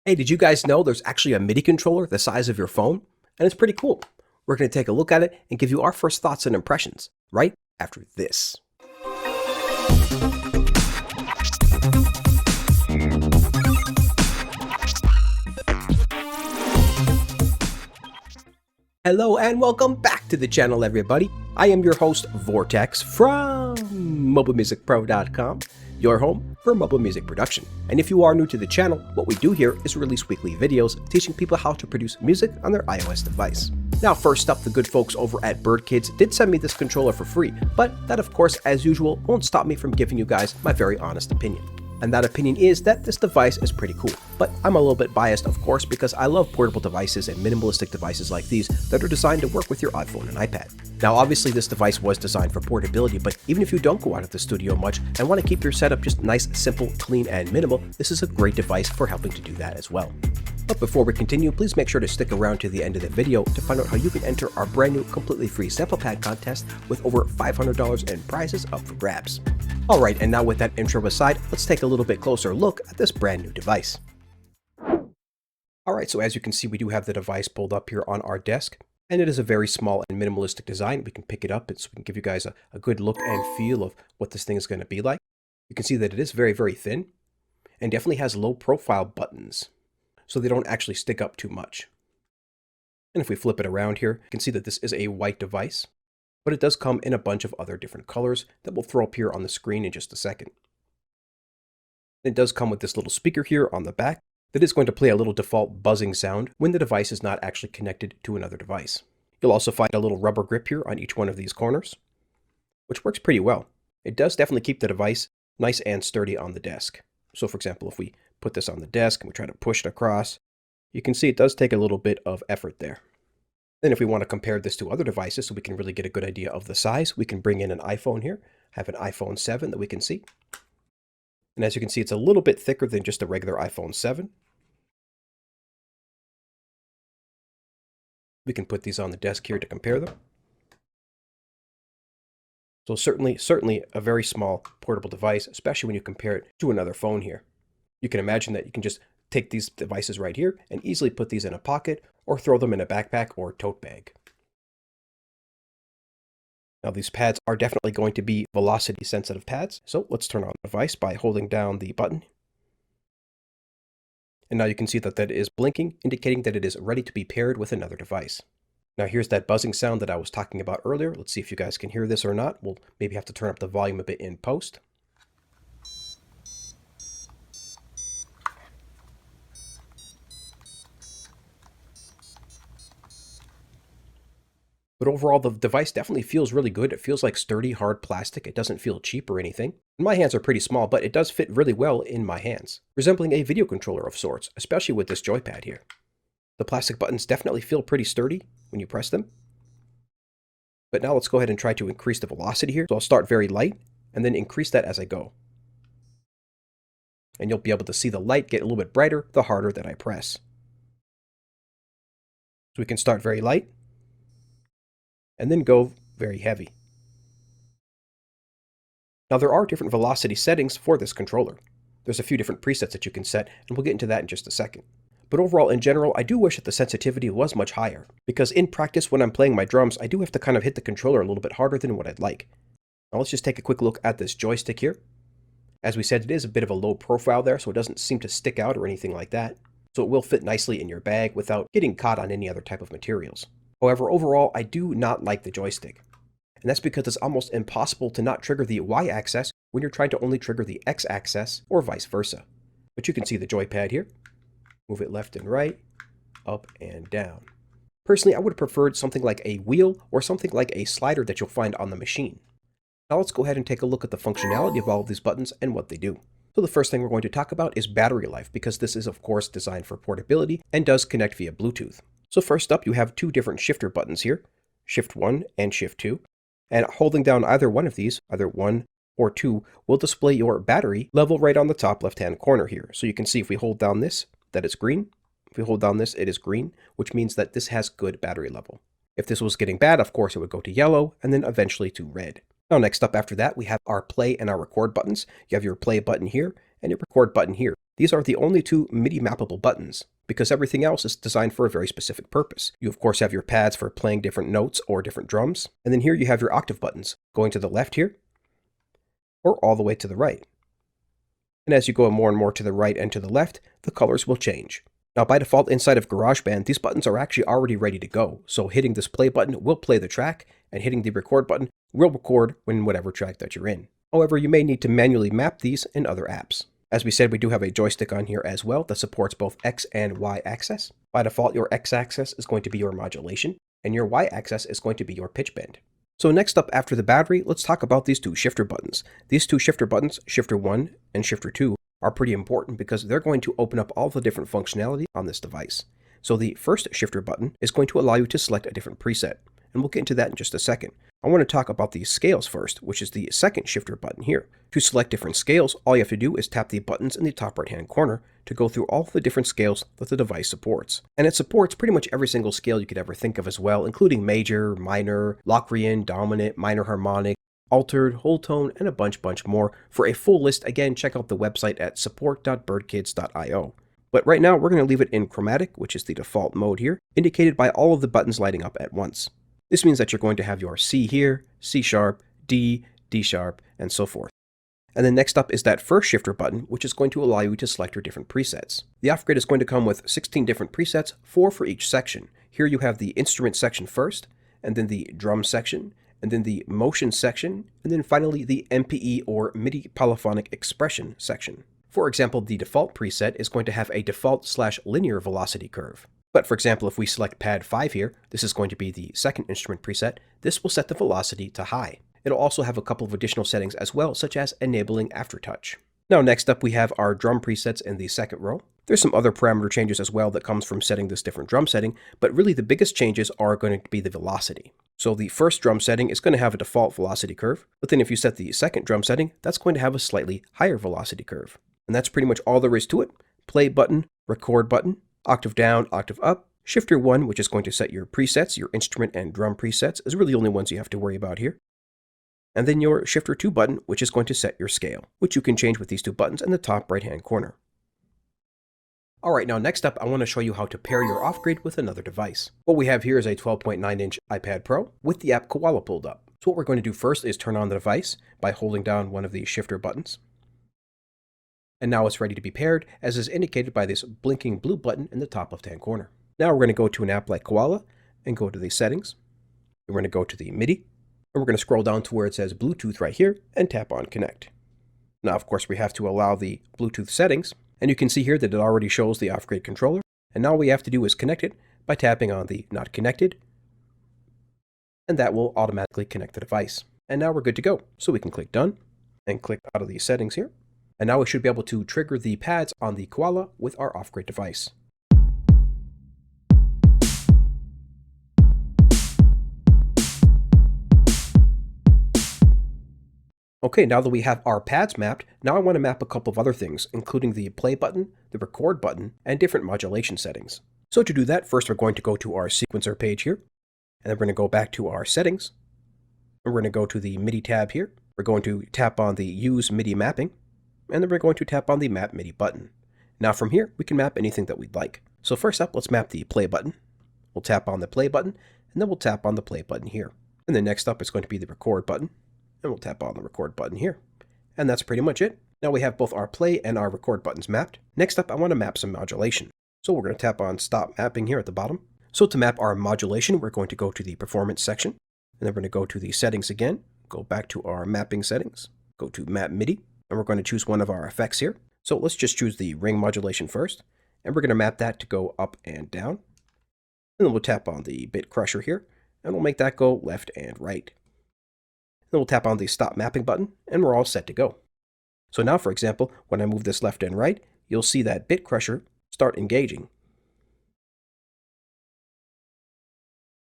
Hey, did you guys know there's actually a MIDI controller the size of your phone? And it's pretty cool. We're going to take a look at it and give you our first thoughts and impressions right after this. Hello and welcome back to the channel, everybody. I am your host, Vortex, from MobileMusicPro.com, your home for mobile music production. And if you are new to the channel, what we do here is release weekly videos teaching people how to produce music on their iOS device. Now, first up, the good folks over at Birdkids did send me this controller for free, but that, of course, as usual, won't stop me from giving you guys my very honest opinion. And that opinion is that this device is pretty cool. But I'm a little bit biased, of course, because I love portable devices and minimalistic devices like these that are designed to work with your iPhone and iPad. Now, obviously, this device was designed for portability, but even if you don't go out of the studio much and want to keep your setup just nice, simple, clean, and minimal, this is a great device for helping to do that as well. But before we continue, please make sure to stick around to the end of the video to find out how you can enter our brand new completely free sample pad contest with over $500 in prizes up for grabs. Alright, and now with that intro aside, let's take a little bit closer look at this brand new device. Alright, so as you can see, we do have the device pulled up here on our desk, and it is a very small and minimalistic design. We can pick it up so we can give you guys a good look and feel of what this thing is going to be like. You can see that it is very, very thin, and definitely has low profile buttons, so they don't actually stick up too much. And if we flip it around here, you can see that this is a white device, but it does come in a bunch of other different colors that will throw up here on the screen in just a second. It does come with this little speaker here on the back that is going to play a little default buzzing sound when the device is not actually connected to another device. You'll also find a little rubber grip here on each one of these corners, which works pretty well. It does definitely keep the device nice and sturdy on the desk. So for example, if we put this on the desk and we try to push it across, you can see it does take a little bit of effort there. Then if we want to compare this to other devices so we can really get a good idea of the size, we can bring in an iPhone here, have an iPhone 7 that we can see. And as you can see, it's a little bit thicker than just a regular iPhone 7. We can put these on the desk here to compare them. So certainly a very small portable device, especially when you compare it to another phone here. You can imagine that you can just take these devices right here and easily put these in a pocket or throw them in a backpack or tote bag. Now these pads are definitely going to be velocity sensitive pads. So let's turn on the device by holding down the button. And now you can see that that is blinking, indicating that it is ready to be paired with another device. Now here's that buzzing sound that I was talking about earlier. Let's see if you guys can hear this or not. We'll maybe have to turn up the volume a bit in post. But overall, the device definitely feels really good. It feels like sturdy, hard plastic. It doesn't feel cheap or anything. And my hands are pretty small, but it does fit really well in my hands, resembling a video controller of sorts, especially with this joypad here. The plastic buttons definitely feel pretty sturdy when you press them. But now let's go ahead and try to increase the velocity here. So I'll start very light and then increase that as I go. And you'll be able to see the light get a little bit brighter the harder that I press. So we can start very light and then go very heavy. Now there are different velocity settings for this controller. There's a few different presets that you can set, and we'll get into that in just a second. But overall, in general, I do wish that the sensitivity was much higher, because in practice when I'm playing my drums, I do have to kind of hit the controller a little bit harder than what I'd like. Now let's just take a quick look at this joystick here. As we said, it is a bit of a low profile there, so it doesn't seem to stick out or anything like that. So it will fit nicely in your bag without getting caught on any other type of materials. However, overall, I do not like the joystick. And that's because it's almost impossible to not trigger the Y-axis when you're trying to only trigger the X-axis or vice versa. But you can see the joypad here. Move it left and right, up and down. Personally, I would have preferred something like a wheel or something like a slider that you'll find on the machine. Now let's go ahead and take a look at the functionality of all of these buttons and what they do. So the first thing we're going to talk about is battery life, because this is of course designed for portability and does connect via Bluetooth. So first up, you have two different shifter buttons here, Shift 1 and Shift 2. And holding down either one of these, either 1 or 2, will display your battery level right on the top left-hand corner here. So you can see if we hold down this, that it's green. If we hold down this, it is green, which means that this has good battery level. If this was getting bad, of course, it would go to yellow and then eventually to red. Now next up after that, we have our play and our record buttons. You have your play button here and your record button here. these are the only two MIDI mappable buttons, because everything else is designed for a very specific purpose. You of course have your pads for playing different notes or different drums, and then here you have your octave buttons, going to the left here, or all the way to the right. And as you go more and more to the right and to the left, the colors will change. Now by default inside of GarageBand, these buttons are actually already ready to go, so hitting this play button will play the track, and hitting the record button will record in whatever track that you're in. However, you may need to manually map these in other apps. As we said, we do have a joystick on here as well that supports both X and Y axis. By default, your X axis is going to be your modulation, and your Y axis is going to be your pitch bend. So next up after the battery, let's talk about these two shifter buttons. These two shifter buttons, shifter 1 and shifter 2, are pretty important because they're going to open up all the different functionality on this device. So the first shifter button is going to allow you to select a different preset, and we'll get into that in just a second. I want to talk about the scales first, which is the second shifter button here. To select different scales, all you have to do is tap the buttons in the top right hand corner to go through all the different scales that the device supports. And it supports pretty much every single scale you could ever think of as well, including major, minor, Locrian, dominant, minor harmonic, altered, whole tone, and a bunch more. For a full list, again, check out the website at support.birdkids.io. But right now, we're going to leave it in chromatic, which is the default mode here, indicated by all of the buttons lighting up at once. This means that you're going to have your C here, C sharp, D, D sharp, and so forth. And then next up is that first shifter button, which is going to allow you to select your different presets. The off-grid is going to come with 16 different presets, 4 for each section. Here you have the instrument section first, and then the drum section, and then the motion section, and then finally the MPE or MIDI polyphonic expression section. For example, the default preset is going to have a default/linear velocity curve. But for example, if we select pad 5 here, this is going to be the second instrument preset, this will set the velocity to high. It'll also have a couple of additional settings as well, such as enabling aftertouch. Now next up we have our drum presets in the second row. There's some other parameter changes as well that comes from setting this different drum setting, but really the biggest changes are going to be the velocity. So the first drum setting is going to have a default velocity curve, but then if you set the second drum setting, that's going to have a slightly higher velocity curve. And that's pretty much all there is to it. Play button, record button, octave down, octave up. Shifter 1, which is going to set your presets, your instrument and drum presets, is really the only ones you have to worry about here. And then your Shifter 2 button, which is going to set your scale, which you can change with these two buttons in the top right-hand corner. Alright, now next up I want to show you how to pair your off-grid with another device. What we have here is a 12.9-inch iPad Pro with the app Koala pulled up. So what we're going to do first is turn on the device by holding down one of the shifter buttons. And now it's ready to be paired, as is indicated by this blinking blue button in the top left-hand corner. Now we're going to go to an app like Koala and go to the settings. We're going to go to the MIDI, and we're going to scroll down to where it says Bluetooth right here and tap on Connect. Now, of course, we have to allow the Bluetooth settings, and you can see here that it already shows the off-grid controller, and now all we have to do is connect it by tapping on the Not Connected, and that will automatically connect the device. And now we're good to go. So we can click Done, and click out of the settings here. And now we should be able to trigger the pads on the Koala with our off-grid device. Okay, now that we have our pads mapped, now I want to map a couple of other things, including the play button, the record button, and different modulation settings. So to do that, first we're going to go to our sequencer page here, and then we're going to go back to our settings, and we're going to go to the MIDI tab here. We're going to tap on the Use MIDI Mapping, and then we're going to tap on the Map MIDI button. Now from here, we can map anything that we'd like. So first up, let's map the play button. We'll tap on the play button, and then we'll tap on the play button here. And then next up is going to be the record button, and we'll tap on the record button here. And that's pretty much it. Now we have both our play and our record buttons mapped. Next up, I want to map some modulation. So we're going to tap on Stop Mapping here at the bottom. So to map our modulation, we're going to go to the Performance section, and then we're going to go to the Settings again, go back to our Mapping settings, go to Map MIDI, and we're going to choose one of our effects here. So let's just choose the ring modulation first, and we're going to map that to go up and down. And then we'll tap on the bit crusher here, and we'll make that go left and right. Then we'll tap on the Stop Mapping button, and we're all set to go. So now, for example, when I move this left and right, you'll see that bit crusher start engaging.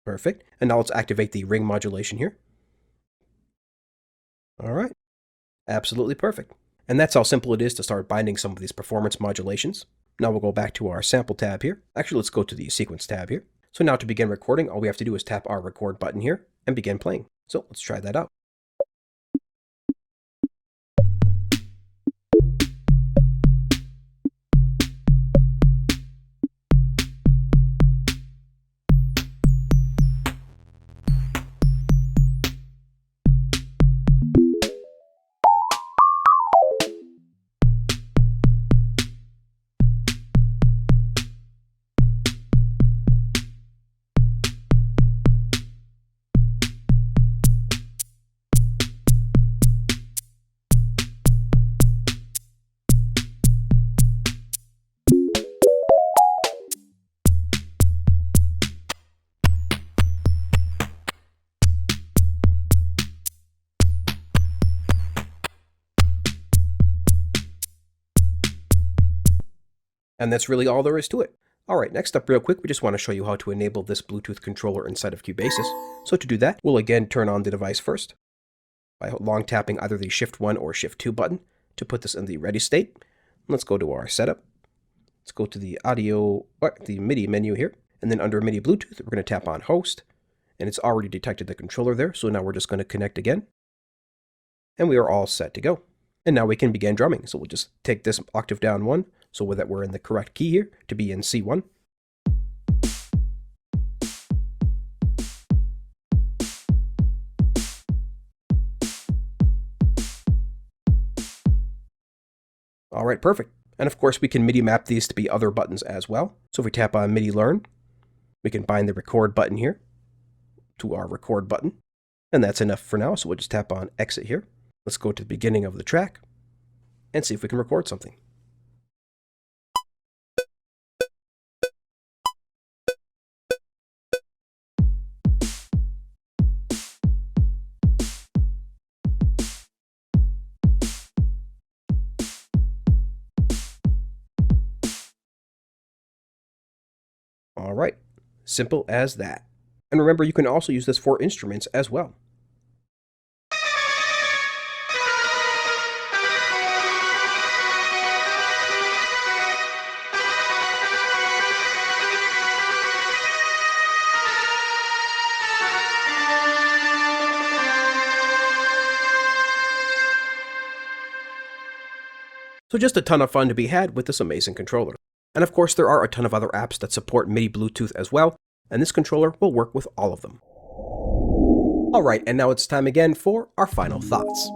Perfect. And now let's activate the ring modulation here. All right. Absolutely perfect. And that's how simple it is to start binding some of these performance modulations. Now we'll go back to our sample tab here. Actually, let's go to the sequence tab here. So now to begin recording, all we have to do is tap our record button here and begin playing. So let's try that out. And that's really all there is to it. Alright, next up real quick, we just want to show you how to enable this Bluetooth controller inside of Cubasis. So to do that, we'll again turn on the device first by long tapping either the Shift 1 or Shift 2 button to put this in the ready state. Let's go to our setup. Let's go to the the MIDI menu here, and then under MIDI Bluetooth, we're going to tap on Host, and it's already detected the controller there, so now we're just going to connect again, and we are all set to go. And now we can begin drumming. So we'll just take this octave down one, so that we're in the correct key here, to be in C1. All right, perfect. And of course, we can MIDI map these to be other buttons as well. So if we tap on MIDI Learn, we can bind the record button here to our record button. And that's enough for now, so we'll just tap on Exit here. Let's go to the beginning of the track and see if we can record something. All right, simple as that. And remember, you can also use this for instruments as well. So just a ton of fun to be had with this amazing controller. And of course, there are a ton of other apps that support MIDI Bluetooth as well, and this controller will work with all of them. Alright, and now it's time again for our final thoughts.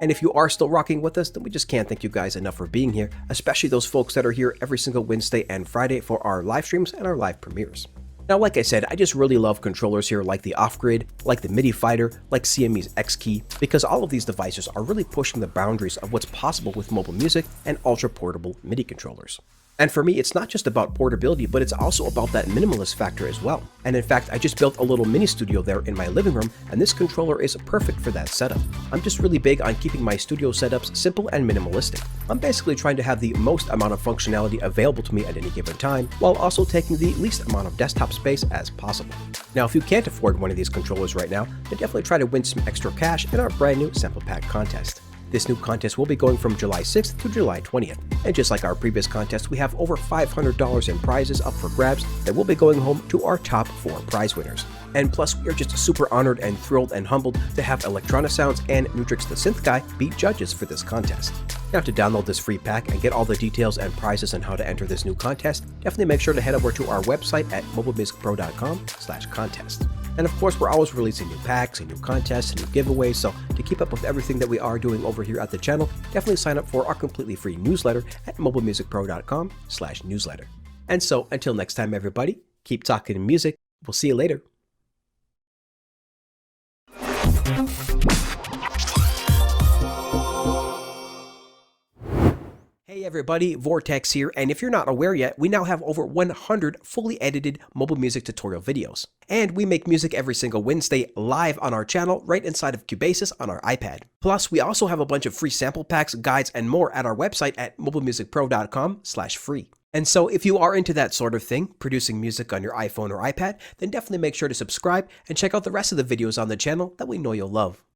And if you are still rocking with us, then we just can't thank you guys enough for being here, especially those folks that are here every single Wednesday and Friday for our live streams and our live premieres. Now, like I said, I just really love controllers here like the Off-Grid, like the MIDI Fighter, like CME's X-Key, because all of these devices are really pushing the boundaries of what's possible with mobile music and ultra-portable MIDI controllers. And for me, it's not just about portability, but it's also about that minimalist factor as well. And in fact, I just built a little mini studio there in my living room, and this controller is perfect for that setup. I'm just really big on keeping my studio setups simple and minimalistic. I'm basically trying to have the most amount of functionality available to me at any given time, while also taking the least amount of desktop space as possible. Now, if you can't afford one of these controllers right now, then definitely try to win some extra cash in our brand new sample pack contest. This new contest will be going from July 6th to July 20th. And just like our previous contest, we have over $500 in prizes up for grabs that will be going home to our top 4 prize winners. And plus, we are just super honored and thrilled and humbled to have Electrona Sounds and Nutrix the Synth Guy be judges for this contest. Now, to download this free pack and get all the details and prizes and how to enter this new contest, definitely make sure to head over to our website at MobileMusicPro.com/contest. And of course, we're always releasing new packs and new contests and new giveaways, so to keep up with everything that we are doing over here at the channel, definitely sign up for our completely free newsletter at MobileMusicPro.com/newsletter. And so, until next time, everybody, keep talking music. We'll see you later. Hey everybody, Vortex here, and if you're not aware yet, we now have over 100 fully edited mobile music tutorial videos. And we make music every single Wednesday live on our channel right inside of Cubasis on our iPad. Plus, we also have a bunch of free sample packs, guides, and more at our website at MobileMusicPro.com/free. And so if you are into that sort of thing, producing music on your iPhone or iPad, then definitely make sure to subscribe and check out the rest of the videos on the channel that we know you'll love.